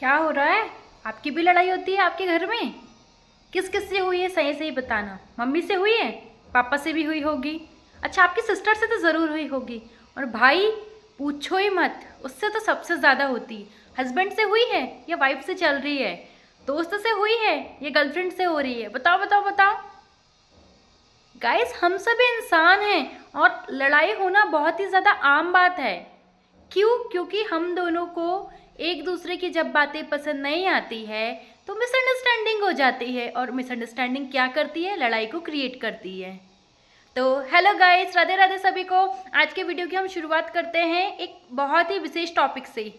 क्या हो रहा है? आपकी भी लड़ाई होती है आपके घर में? किस किस से हुई है? सही सही बताना। मम्मी से हुई है? पापा से भी हुई होगी। अच्छा, आपकी सिस्टर से तो ज़रूर हुई होगी। और भाई, पूछो ही मत, उससे तो सबसे ज़्यादा होती। हस्बैंड से हुई है या वाइफ से चल रही है? दोस्त से हुई है या गर्लफ्रेंड से हो रही है? बताओ बताओ बताओ। गाइस, हम सभी इंसान हैं और लड़ाई होना बहुत ही ज़्यादा आम बात है। क्यों? क्योंकि हम दोनों को एक दूसरे की जब बातें पसंद नहीं आती है तो मिसअंडरस्टैंडिंग हो जाती है, और मिसअंडरस्टैंडिंग क्या करती है? लड़ाई को क्रिएट करती है। तो हेलो गाइस, राधे राधे सभी को। आज के वीडियो की हम शुरुआत करते हैं एक बहुत ही विशेष टॉपिक से।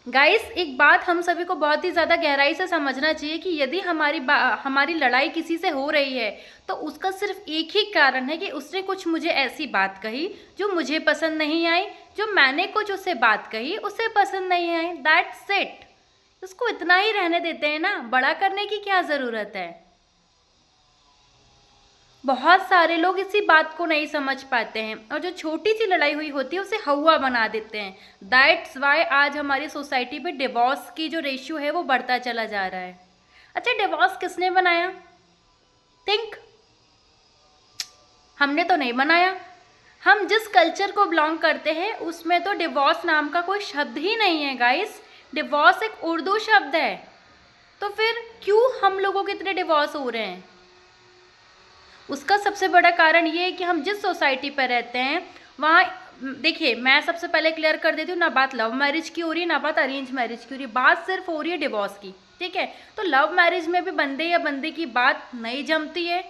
गाइस, एक बात हम सभी को बहुत ही ज़्यादा गहराई से समझना चाहिए कि यदि हमारी लड़ाई किसी से हो रही है तो उसका सिर्फ एक ही कारण है कि उसने कुछ मुझे ऐसी बात कही जो मुझे पसंद नहीं आई, जो मैंने कुछ उससे बात कही उसे पसंद नहीं आई। That's it. उसको इतना ही रहने देते हैं ना, बड़ा करने की क्या ज़रूरत है। बहुत सारे लोग इसी बात को नहीं समझ पाते हैं और जो छोटी सी लड़ाई हुई होती है उसे हवा बना देते हैं। दैट्स वाई आज हमारी सोसाइटी पे डिवोर्स की जो रेशियो है वो बढ़ता चला जा रहा है। अच्छा, डिवोर्स किसने बनाया? थिंक। हमने तो नहीं बनाया। हम जिस कल्चर को बिलोंग करते हैं उसमें तो डिवोर्स नाम का कोई शब्द ही नहीं है गाइस। डिवोर्स एक उर्दू शब्द है। तो फिर क्यों हम लोगों के इतने डिवोर्स हो रहे हैं? उसका सबसे बड़ा कारण ये है कि हम जिस सोसाइटी पर रहते हैं वहाँ, देखिए मैं सबसे पहले क्लियर कर देती हूँ, ना बात लव मैरिज की हो रही है ना बात अरेंज मैरिज की हो रही है, बात सिर्फ हो रही है डिवोर्स की। ठीक है, तो लव मैरिज में भी बंदे या बंदे की बात नहीं जमती है,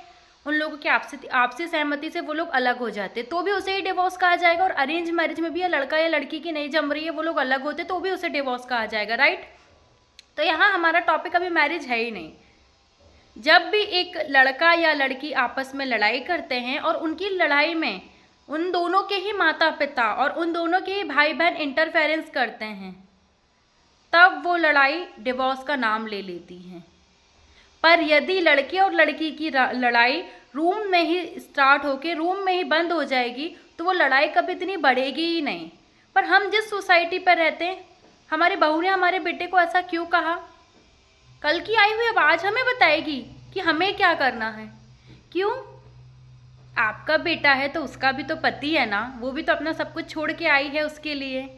उन लोगों की आपसी आपसी सहमति से वो लोग अलग हो जाते तो भी उसे ही डिवोर्स कहा जाएगा। और अरेंज मैरिज में भी या लड़का या लड़की की नहीं जम रही है, वो लोग अलग होते तो भी उसे डिवोर्स कहा जाएगा। राइट? तो यहाँ हमारा टॉपिक अभी मैरिज है ही नहीं। जब भी एक लड़का या लड़की आपस में लड़ाई करते हैं और उनकी लड़ाई में उन दोनों के ही माता पिता और उन दोनों के ही भाई बहन इंटरफेरेंस करते हैं, तब वो लड़ाई डिवोर्स का नाम ले लेती है। पर यदि लड़के और लड़की की लड़ाई रूम में ही स्टार्ट होके रूम में ही बंद हो जाएगी तो वो लड़ाई कभी इतनी बढ़ेगी ही नहीं। पर हम जिस सोसाइटी पर रहते हैं, हमारी बहू ने हमारे बेटे को ऐसा क्यों कहा? कल की आई हुई अब आज हमें बताएगी कि हमें क्या करना है। क्यों? आपका बेटा है तो उसका भी तो पति है ना, वो भी तो अपना सब कुछ छोड़ के आई है उसके लिए।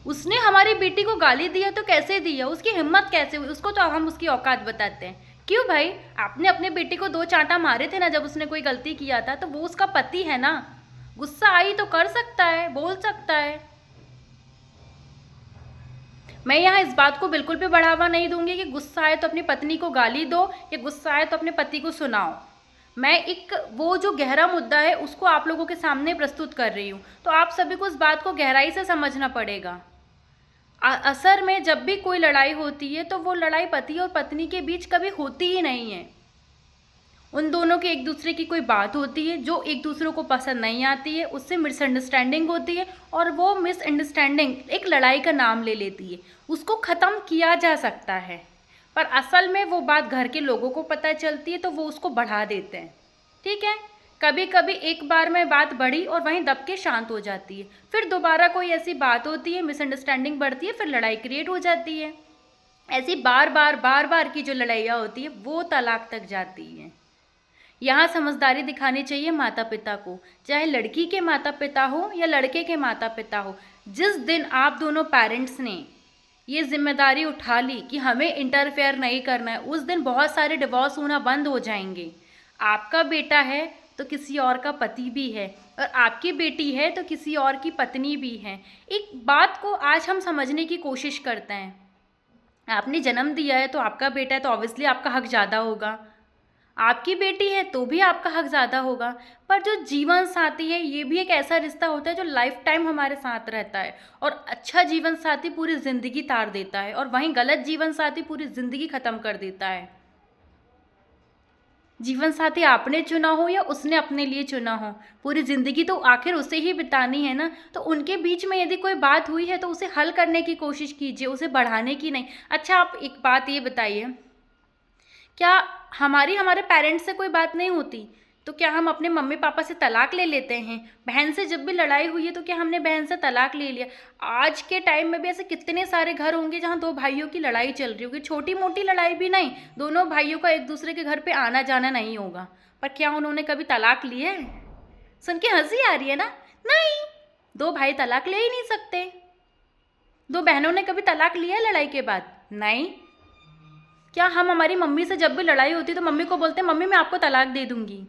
उसने हमारी बेटी को गाली दिया तो कैसे दिया? उसकी हिम्मत कैसे हुई? उसको तो हम उसकी औकात बताते हैं। क्यों भाई? आपने अपने बेटे को 2 चांटा मारे थे ना जब उसने कोई गलती किया था, तो वो उसका पति है ना। गुस्सा आई तो कर सकता है, बोल सकता है। मैं यहाँ इस बात को बिल्कुल भी बढ़ावा नहीं दूंगी कि गुस्सा आए तो अपनी पत्नी को गाली दो या गुस्सा आए तो अपने पति को सुनाओ। मैं एक वो जो गहरा मुद्दा है उसको आप लोगों के सामने प्रस्तुत कर रही हूँ, तो आप सभी को इस बात को गहराई से समझना पड़ेगा। असर में जब भी कोई लड़ाई होती है तो वो लड़ाई पति और पत्नी के बीच कभी होती ही नहीं है। उन दोनों के एक दूसरे की कोई बात होती है जो एक दूसरे को पसंद नहीं आती है, उससे मिसअंडरस्टैंडिंग होती है और वो मिसअंडरस्टैंडिंग एक लड़ाई का नाम ले लेती है। उसको ख़त्म किया जा सकता है, पर असल में वो बात घर के लोगों को पता चलती है तो वो उसको बढ़ा देते हैं। ठीक है, कभी कभी एक बार में बात बढ़ी और वहीं दब के शांत हो जाती है, फिर दोबारा कोई ऐसी बात होती है, मिसअंडरस्टैंडिंग बढ़ती है, फिर लड़ाई क्रिएट हो जाती है। ऐसी बार बार की जो लड़ाइयाँ होती है वो तलाक तक जाती हैं। यहाँ समझदारी दिखानी चाहिए माता पिता को, चाहे लड़की के माता पिता हो या लड़के के माता पिता हो। जिस दिन आप दोनों पेरेंट्स ने ये जिम्मेदारी उठा ली कि हमें इंटरफेयर नहीं करना है, उस दिन बहुत सारे डिवोर्स होना बंद हो जाएंगे। आपका बेटा है तो किसी और का पति भी है, और आपकी बेटी है तो किसी और की पत्नी भी है। एक बात को आज हम समझने की कोशिश करते हैं। आपने जन्म दिया है तो आपका बेटा है तो ऑब्वियसली आपका हक ज़्यादा होगा, आपकी बेटी है तो भी आपका हक ज़्यादा होगा। पर जो जीवन साथी है ये भी एक ऐसा रिश्ता होता है जो लाइफ टाइम हमारे साथ रहता है, और अच्छा जीवन साथी पूरी ज़िंदगी तार देता है और वहीं गलत जीवन साथी पूरी ज़िंदगी ख़त्म कर देता है। जीवन साथी आपने चुना हो या उसने अपने लिए चुना हो, पूरी ज़िंदगी तो आखिर उसे ही बितानी है ना। तो उनके बीच में यदि कोई बात हुई है तो उसे हल करने की कोशिश कीजिए, उसे बढ़ाने की नहीं। अच्छा, आप एक बात ये बताइए, क्या हमारे पेरेंट्स से कोई बात नहीं होती? तो क्या हम अपने मम्मी पापा से तलाक ले लेते हैं? बहन से जब भी लड़ाई हुई है तो क्या हमने बहन से तलाक ले लिया? आज के टाइम में भी ऐसे कितने सारे घर होंगे जहाँ दो भाइयों की लड़ाई चल रही होगी, छोटी मोटी लड़ाई भी नहीं, दोनों भाइयों का एक दूसरे के घर पे आना जाना नहीं होगा, पर क्या उन्होंने कभी तलाक ली है? सुन के हंसी आ रही है ना? नहीं, दो भाई तलाक ले ही नहीं सकते। दो बहनों ने कभी तलाक लिया है लड़ाई के बाद? नहीं। क्या हम हमारी मम्मी से जब भी लड़ाई होती तो मम्मी को बोलते हैं मम्मी मैं आपको तलाक दे दूंगी?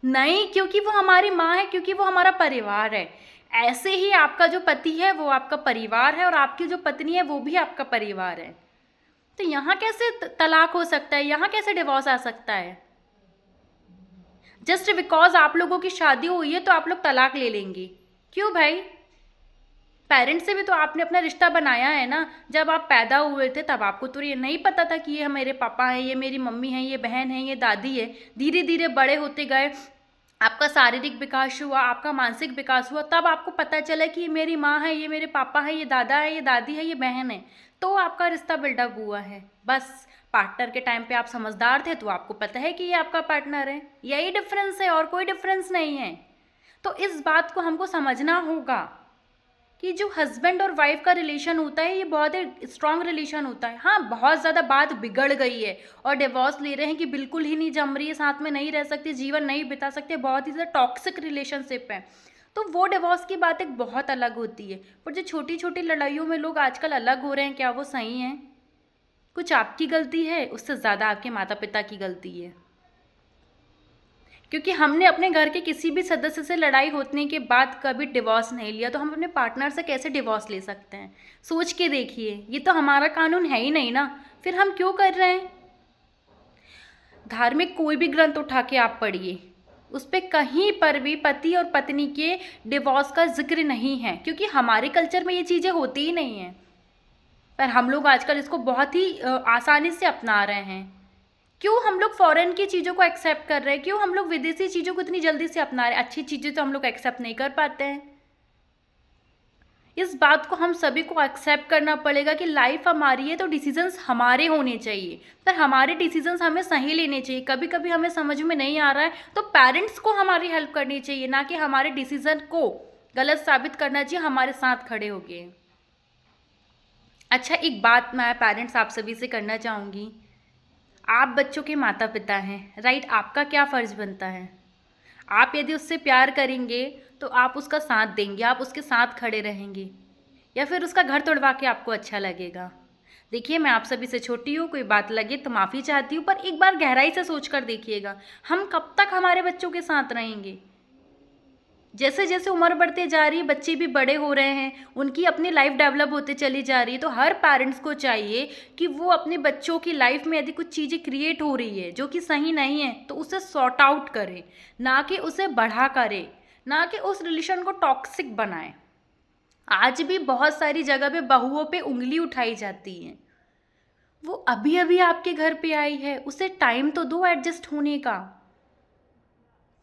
नहीं, क्योंकि वो हमारी माँ है, क्योंकि वो हमारा परिवार है। ऐसे ही आपका जो पति है वो आपका परिवार है और आपकी जो पत्नी है वो भी आपका परिवार है। तो यहाँ कैसे तलाक हो सकता है? यहाँ कैसे डिवोर्स आ सकता है? जस्ट बिकॉज आप लोगों की शादी हुई है तो आप लोग तलाक ले लेंगे? क्यों भाई? पेरेंट्स से भी तो आपने अपना रिश्ता बनाया है ना। जब आप पैदा हुए थे तब आपको तो ये नहीं पता था कि ये मेरे पापा हैं, ये मेरी मम्मी हैं, ये बहन है, ये दादी है। धीरे धीरे बड़े होते गए, आपका शारीरिक विकास हुआ, आपका मानसिक विकास हुआ, तब आपको पता चला कि ये मेरी माँ है, ये मेरे पापा है, ये दादा है, ये दादी है, ये बहन है। तो आपका रिश्ता बिल्डअप हुआ है। बस पार्टनर के टाइम पे आप समझदार थे तो आपको पता है कि ये आपका पार्टनर है। यही डिफरेंस है और कोई डिफरेंस नहीं है। तो इस बात को हमको समझना होगा कि जो हस्बैंड और वाइफ का रिलेशन होता है ये बहुत ही स्ट्रांग रिलेशन होता है। हाँ, बहुत ज़्यादा बात बिगड़ गई है और डिवोर्स ले रहे हैं कि बिल्कुल ही नहीं जम रही है, साथ में नहीं रह सकते, जीवन नहीं बिता सकते, बहुत ही ज़्यादा टॉक्सिक रिलेशनशिप है, तो वो डिवोर्स की बात एक बहुत अलग होती है। पर जो छोटी छोटी लड़ाइयों में लोग आजकल अलग हो रहे हैं, क्या वो सही हैं? कुछ आपकी गलती है, उससे ज़्यादा आपके माता पिता की गलती है, क्योंकि हमने अपने घर के किसी भी सदस्य से लड़ाई होने के बाद कभी डिवोर्स नहीं लिया, तो हम अपने पार्टनर से कैसे डिवोर्स ले सकते हैं? सोच के देखिए, ये तो हमारा कानून है ही नहीं ना, फिर हम क्यों कर रहे हैं? धार्मिक कोई भी ग्रंथ उठा के आप पढ़िए, उस पर कहीं पर भी पति और पत्नी के डिवोर्स का जिक्र नहीं है, क्योंकि हमारे कल्चर में ये चीज़ें होती ही नहीं हैं। पर हम लोग आजकल इसको बहुत ही आसानी से अपना रहे हैं। क्यों हम लोग फॉरेन की चीज़ों को एक्सेप्ट कर रहे हैं? क्यों हम लोग विदेशी चीज़ों को इतनी जल्दी से अपना रहे हैं? अच्छी चीज़ें तो हम लोग एक्सेप्ट नहीं कर पाते हैं। इस बात को हम सभी को एक्सेप्ट करना पड़ेगा कि लाइफ हमारी है तो डिसीजंस हमारे होने चाहिए, पर हमारे डिसीजंस हमें सही लेने चाहिए। कभी कभी हमें समझ में नहीं आ रहा है तो पेरेंट्स को हमारी हेल्प करनी चाहिए, ना कि हमारे डिसीजन को गलत साबित करना चाहिए हमारे साथ खड़े होके। अच्छा, एक बात मैं पेरेंट्स आप सभी से करना चाहूँगी। आप बच्चों के माता पिता हैं, राइट? आपका क्या फ़र्ज़ बनता है? आप यदि उससे प्यार करेंगे तो आप उसका साथ देंगे, आप उसके साथ खड़े रहेंगे, या फिर उसका घर तोड़वा के आपको अच्छा लगेगा? देखिए, मैं आप सभी से छोटी हूँ, कोई बात लगे तो माफ़ी चाहती हूँ, पर एक बार गहराई से सोच कर देखिएगा, हम कब तक हमारे बच्चों के साथ रहेंगे? जैसे जैसे उम्र बढ़ते जा रही है, बच्चे भी बड़े हो रहे हैं, उनकी अपनी लाइफ डेवलप होते चली जा रही है, तो हर पेरेंट्स को चाहिए कि वो अपने बच्चों की लाइफ में यदि कुछ चीज़ें क्रिएट हो रही है जो कि सही नहीं है तो उसे सॉर्ट आउट करे, ना कि उसे बढ़ा करे, ना कि उस रिलेशन को टॉक्सिक बनाए। आज भी बहुत सारी जगह पे बहुओं पे उंगली उठाई जाती है। वो अभी अभी आपके घर पे आई है, उसे टाइम तो दो एडजस्ट होने का,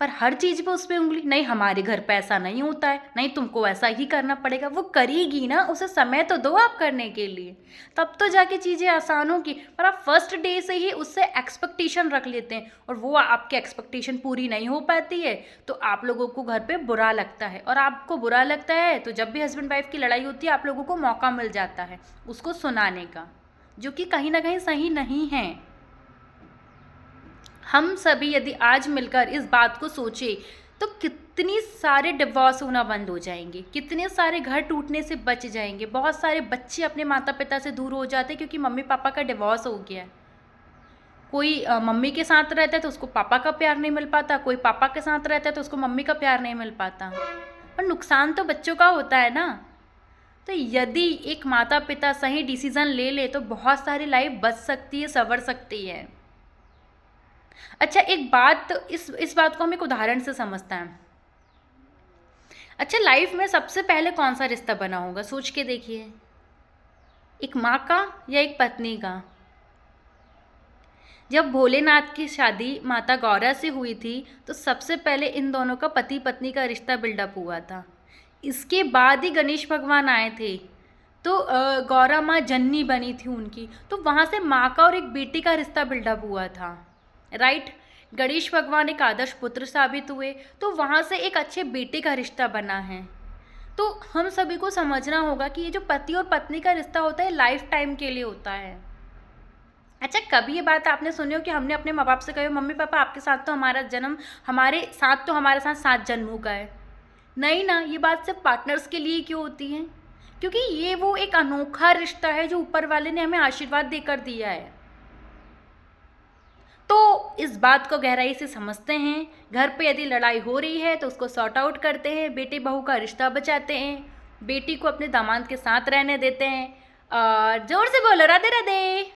पर हर चीज़ पे उस पर उंगली, नहीं हमारे घर पे ऐसा नहीं होता है, नहीं तुमको ऐसा ही करना पड़ेगा। वो करेगी ना, उसे समय तो दो आप करने के लिए, तब तो जाके चीज़ें आसान होगी। पर आप फर्स्ट डे से ही उससे एक्सपेक्टेशन रख लेते हैं और वो आपकी एक्सपेक्टेशन पूरी नहीं हो पाती है तो आप लोगों को घर पे बुरा लगता है। और आपको बुरा लगता है तो जब भी हस्बैंड वाइफ की लड़ाई होती है आप लोगों को मौका मिल जाता है उसको सुनाने का, जो कि कहीं ना कहीं सही नहीं है। हम सभी यदि आज मिलकर इस बात को सोचें तो कितनी सारे डिवोर्स होना बंद हो जाएंगे, कितने सारे घर टूटने से बच जाएंगे। बहुत सारे बच्चे अपने माता पिता से दूर हो जाते हैं क्योंकि मम्मी पापा का डिवोर्स हो गया है। कोई मम्मी के साथ रहता है तो उसको पापा का प्यार नहीं मिल पाता, कोई पापा के साथ रहता है तो उसको मम्मी का प्यार नहीं मिल पाता, और नुकसान तो बच्चों का होता है ना। तो यदि एक माता पिता सही डिसीज़न ले ले तो बहुत सारी लाइफ बच सकती है, संवर सकती है। अच्छा, एक बात, इस बात को हम एक उदाहरण से समझते हैं। अच्छा, लाइफ में सबसे पहले कौन सा रिश्ता बना होगा? सोच के देखिए, एक माँ का या एक पत्नी का? जब भोलेनाथ की शादी माता गौरा से हुई थी तो सबसे पहले इन दोनों का पति पत्नी का रिश्ता बिल्डअप हुआ था। इसके बाद ही गणेश भगवान आए थे, तो गौरा माँ जननी बनी थी उनकी, तो वहाँ से माँ का और एक बेटी का रिश्ता बिल्डअप हुआ था, राइट? गणेश भगवान एक आदर्श पुत्र साबित हुए, तो वहाँ से एक अच्छे बेटे का रिश्ता बना है। तो हम सभी को समझना होगा कि ये जो पति और पत्नी का रिश्ता होता है लाइफ टाइम के लिए होता है। अच्छा, कभी ये बात आपने सुनी हो कि हमने अपने माँ बाप से कहे मम्मी पापा आपके साथ तो हमारे साथ 7 जन्मों का है। नहीं ना, ये बात सिर्फ पार्टनर्स के लिए क्यों होती है? क्योंकि ये वो एक अनोखा रिश्ता है जो ऊपर वाले ने हमें आशीर्वाद देकर दिया है। तो इस बात को गहराई से समझते हैं। घर पे यदि लड़ाई हो रही है तो उसको सॉर्ट आउट करते हैं, बेटे बहू का रिश्ता बचाते हैं, बेटी को अपने दामाद के साथ रहने देते हैं। और जोर से बोलो राधे राधे।